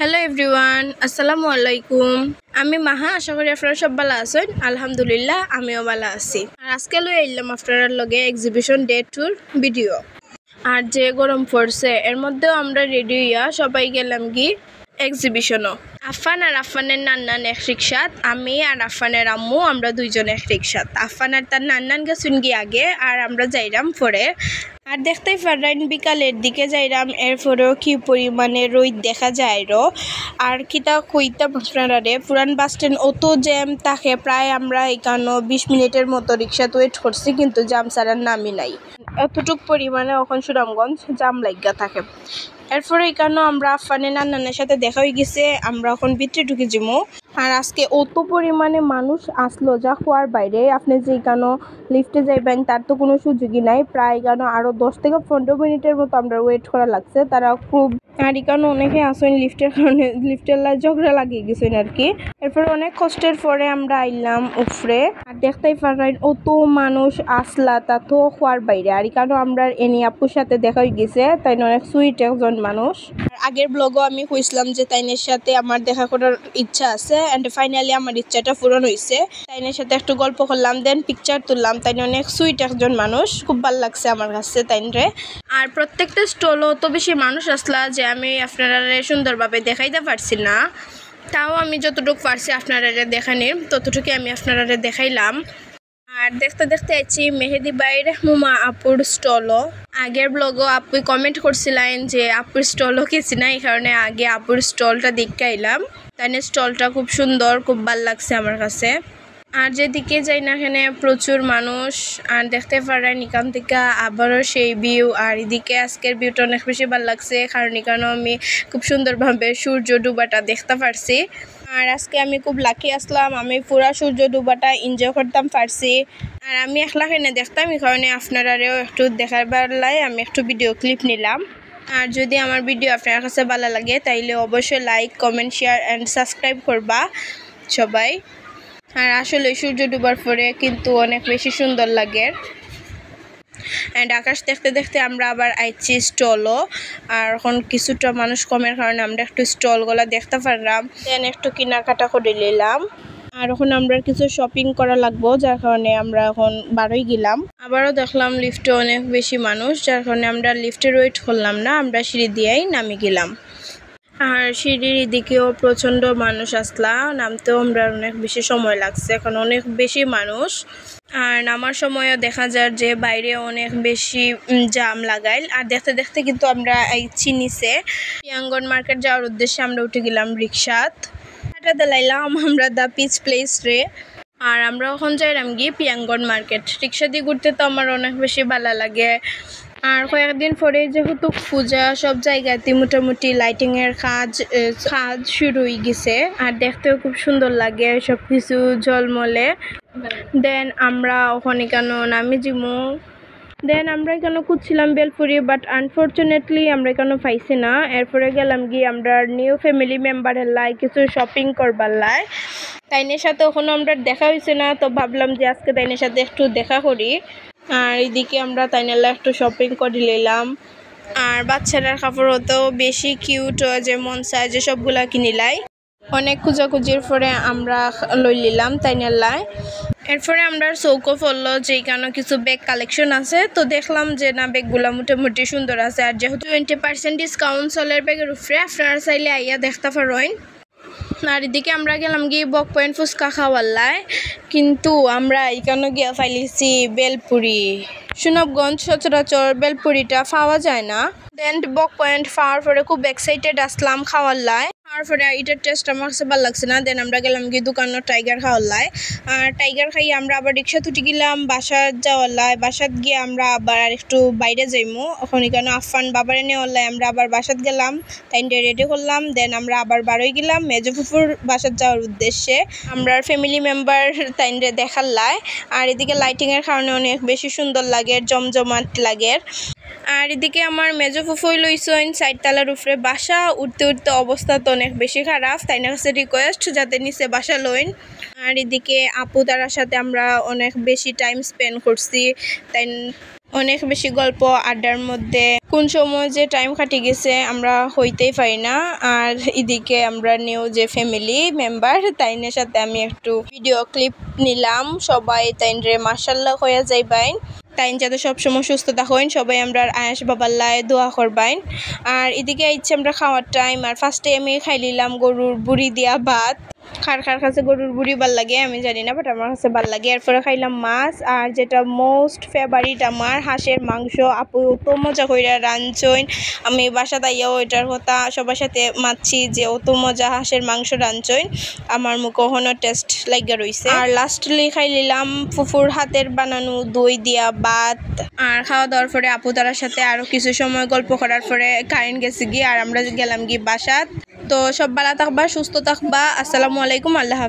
Hello everyone, আসসালামু আলাইকুম। আমি মাহা, আশা করি আপনারা সব ভালো আছেন। আলহামদুলিল্লাহ, আমিও ভালো আছি। আর আজকে লই আইলাম আপনার লগে এক্সিবিশন ডে টুর ভিডিও। আর যে গরম পড়ছে এর মধ্যেও আমরা রেডি হইয়া সবাই গেলাম কি এক্সিবিশনও। আফান আর আফানের নান্নান এক রিক্সাত, আমি আর আফানের আম্মু আমরা দুইজন এক রিক্সাত। আফান আর তার নান্নান গেছুন গিয়ে আগে আর আমরা যাইরাম পরে। আর দেখতেই পারেন বিকালের দিকে যাইরাম, এরপরেও কি পরিমাণে রোদ দেখা যায় আর কিতা কইতাম আপনারা রে, পুরান বাস স্ট্যান্ড অত জ্যাম থাকে, প্রায় আমরা এখানে 20 মিনিটের মতো রিক্সাত ওয়েট করছি, কিন্তু জাম ছাড়ার নামই নাই। এতটুক পরিমাণে এখন সুনামগঞ্জ জাম লাগিয়া থাকে। এরপরে এখানে আমরা আফানের নান্নানের সাথে দেখা হয়ে গেছে, আমরা এখন ভিতরে ঢুকে যাবো। আর আজকে অত পরিমাণে মানুষ আসলো যা হওয়ার বাইরে। আপনি যে এখানে লিফটে যাইবেন তার তো কোনো সুযোগই নাই। প্রায় এখানে আরও 10 থেকে 15 মিনিটের মতো আমরা ওয়েট করা লাগছে। তারা খুব আর এখানে অনেকে আসেন লিফটের কারণে, লিফটের ঝগড়া লাগিয়ে গেছেন আর কি। এরপরে অনেক কষ্টের পরে আমরা আইলাম উপরে। আর দেখতেই পারেন অত মানুষ আসলা তা তো হওয়ার বাইরে। আর এখানে আমরা এনি আপুর সাথে দেখা হয়ে গেছে, তাই অনেক সুইট একজন মানুষ। আগের ব্লগও আমি কইছিলাম যে তাইনের সাথে আমার দেখা করার ইচ্ছা আছে, অ্যান্ড ফাইনালি আমার ইচ্ছাটা পূরণ হয়েছে। তাইনের সাথে একটু গল্প করলাম, দেন পিকচার তুললাম। তাই অনেক সুইট একজন মানুষ, খুব ভালো লাগছে আমার কাছে তাইনরে। আর প্রত্যেকটা স্টলও অত বেশি মানুষ আসলা যে আমি আপনারা সুন্দরভাবে দেখাইতে পারছি না। তাও আমি যতটুকু পারছি আপনারা দেখানির ততটুকু আমি আপনারা দেখাইলাম। আর দেখতে দেখতে আছি মেহেদি বাইর মুমা আপুর স্টলও। আগের ব্লগও আপু কমেন্ট করছিলেন যে আপুর স্টলও গেছি না, এই কারণে আগে আপুর স্টলটা দেখতে আইলাম। তাই স্টলটা খুব সুন্দর, খুব ভালো লাগছে আমার কাছে। আর যেদিকে যাই না এখানে প্রচুর মানুষ। আর দেখতে পারেন এখান থেকে আবারও সেই ভিউ। আর এদিকে আজকের ভিউটা অনেক বেশি ভালো লাগছে, কারণ এখানেও আমি খুব সুন্দরভাবে সূর্য ডুবাটা দেখতে পারছি। আর আজকে আমি খুব লাকি আসলাম, আমি পুরা সূর্য ডুবাটা এনজয় করতাম পারছি। আর আমি একলা এখানে দেখতাম, এই কারণে আপনারাও একটু দেখাবার লাই আমি একটু ভিডিও ক্লিপ নিলাম। আর যদি আমার ভিডিও আপনার কাছে ভালো লাগে তাইলে অবশ্যই like, comment, share and subscribe করবা সবাই। আর আসলে সূর্য ডুবার পরে কিন্তু অনেক বেশি সুন্দর লাগে। অ্যান্ড আকাশ দেখতে দেখতে আমরা আবার আইছি স্টলও। আর এখন কিছুটা মানুষ কমের কারণে আমরা একটু স্টলগুলো দেখতে পারলাম, দেন একটু কেনাকাটা করে নিলাম। আর এখন আমরা কিছু শপিং করা লাগবো, যার কারণে আমরা এখন বারোই গেলাম। আবারও দেখলাম লিফটে অনেক বেশি মানুষ, যার কারণে আমরা লিফটের ওয়েট করলাম না, আমরা সিঁড়ি দিয়েই নামে গেলাম। আর সিঁড়ির দিকেও প্রচণ্ড মানুষ আসলা, নামতেও আমরা অনেক বেশি সময় লাগছে, এখন অনেক বেশি মানুষ। আর নামার সময়ও দেখা যায় যে বাইরে অনেক বেশি জাম লাগাইল। আর দেখতে দেখতে কিন্তু আমরা আইছি নিচে পিয়াঙ্গন মার্কেট যাওয়ার উদ্দেশ্যে আমরা উঠে গেলাম রিক্সাত। এটা দিলাইলাম আমরা দ্য পিচ প্লেস রে। আর আমরা এখন যাইলাম গিয়ে পিয়াঙ্গন মার্কেট। রিক্সা দিয়ে ঘুরতে তো আমার অনেক বেশি ভালো লাগে। আর কয়েকদিন পরে যেহেতু পূজা, সব জায়গাতে মোটামুটি লাইটিংয়ের কাজ শুরু হয়ে গেছে। আর দেখতেও খুব সুন্দর লাগে সব কিছু ঝলমলে। দেন আমরা ওখানে কেন নামি জিমু। দেন আমরা এখানে খুঁজছিলাম বেলপুরি, বাট আনফর্চুনেটলি আমরা এখানে পাইছি না। এরপরে গেলাম গিয়ে আমরা নিউ ফ্যামিলি মেম্বারের লাই কিছু শপিং করবার লাই। তাইনের সাথে ওখানে আমরা দেখা হয়েছে না, তো ভাবলাম যে আজকে তাইনের সাথে একটু দেখা করি। আর এদিকে আমরা তাইনেলা একটু শপিং করে নিলাম। আর বাচ্চারার কাপড়ও তো বেশি কিউট, যে মন চায় যে সবগুলা কিনিলাই। অনেক খুঁজাখুঁজির পরে আমরা লই নিলাম তাইনেলাই। এরপরে আমরা চৌকো পড়লো যে এখানে কিছু ব্যাগ কালেকশন আছে, তো দেখলাম যে না ব্যাগগুলা মোটামুটি সুন্দর আছে। আর যেহেতু 20% ডিসকাউন্ট চলের ব্যাগের উপরে, আপনারা চাইলে আইয়া দেখতে পারেন। আর এদিকে আমরা গেলাম গিয়ে বক পয়েন্ট ফুচকা খাওয়াল্লায়, কিন্তু আমরা এখানে গিয়ে ফাইলিছি বেলপুরি। সুনামগঞ্জ সচরাচর বেলপুরিটা পাওয়া যায় না। দেন বক পয়েন্ট পাওয়ার পরে খুব এক্সাইটেড আসলাম খাওয়াল্লায়। তারপরে এটার টেস্ট আমার কাছে ভালো লাগছে না, দেন আমরা গেলাম গিয়ে দোকানে টাইগার খাওয়াল্লায়। আর টাইগার খাইয়ে আমরা আবার রিক্সা তুটি গেলাম বাসাত যাওয়াল্লায়। বাসাত গিয়ে আমরা আবার আর একটু বাইরে যাইমু, এখন এখানে আফান বাবারে নেওয়াল্লায় আমরা আবার বাসাত গেলাম, তাইনটা রেডি করলাম। দেন আমরা আবার বারোই গেলাম মেজো ফুফুর বাসাত যাওয়ার উদ্দেশ্যে। আমরা ফ্যামিলি মেম্বার তাইনরে দেখাল্লায়। আর এদিকে লাইটিংয়ের কারণে অনেক বেশি সুন্দর লাগে, জমজমাট লাগে। আর এদিকে আমার মেজো ফুফুই লইছেন 4 তলার উপরে বাসা। উঠতে উঠতে অবস্থা তো অনেক বেশি খারাপ, তাই না কাছে রিকোয়েস্ট যাতে নিচে বাসা লইন। আর এদিকে আপু তারার সাথে আমরা অনেক বেশি টাইম স্পেন্ড করছি, তাই অনেক বেশি গল্প আড্ডার মধ্যে কোন সময় যে টাইম কাটি গেছে আমরা হইতেই পারি না। আর এদিকে আমরা নিউ যে ফ্যামিলি মেম্বার তাইনের সাথে আমি একটু ভিডিও ক্লিপ নিলাম। সবাই তাইনরে মাশাআল্লাহ হয়ে যাইবাইন, তাইন যাতে সবসময় সুস্থ থাকেন, সবাই আমরা আয়েশ বাবাল্লায় দোয়া করবাইন। আর এদিকে ইচ্ছে আমরা খাওয়ার টাইম। আর ফার্স্টে আমি খাই নিলাম গরুর বুড়ি দিয়া ভাত। খার কাছে গরুর বুড়ি ভাল লাগে আমি জানি না, বাট আমার কাছে ভাল লাগে। এরপরে খাইলাম মাছ, আর যেটা মোস্ট ফেভারিট আমার হাঁসের মাংস। আপু অত মজা কইরা রাঁধছইন, আমি বাসা দাইয়াও এটার কথা সবার সাথে মাছি যে অত মজা হাঁসের মাংস রাঁধছইন, আমার মুখ কখনো টেস্ট লাগিয়া রইছে। আর লাস্টলি খাই নিলাম ফুফুর হাতের বানানো দই দিয়া ভাত। আর খাওয়া দাওয়ার পরে আপু তারার সাথে আরো কিছু সময় গল্প করার পরে কারেন্ট গেছে গিয়ে, আর আমরা গেলাম গিয়ে বাসাত। তো সব ভালো থাকবা, সুস্থ থাকবা। আসসালামু আলাইকুম, আল্লাহ হাফেজ।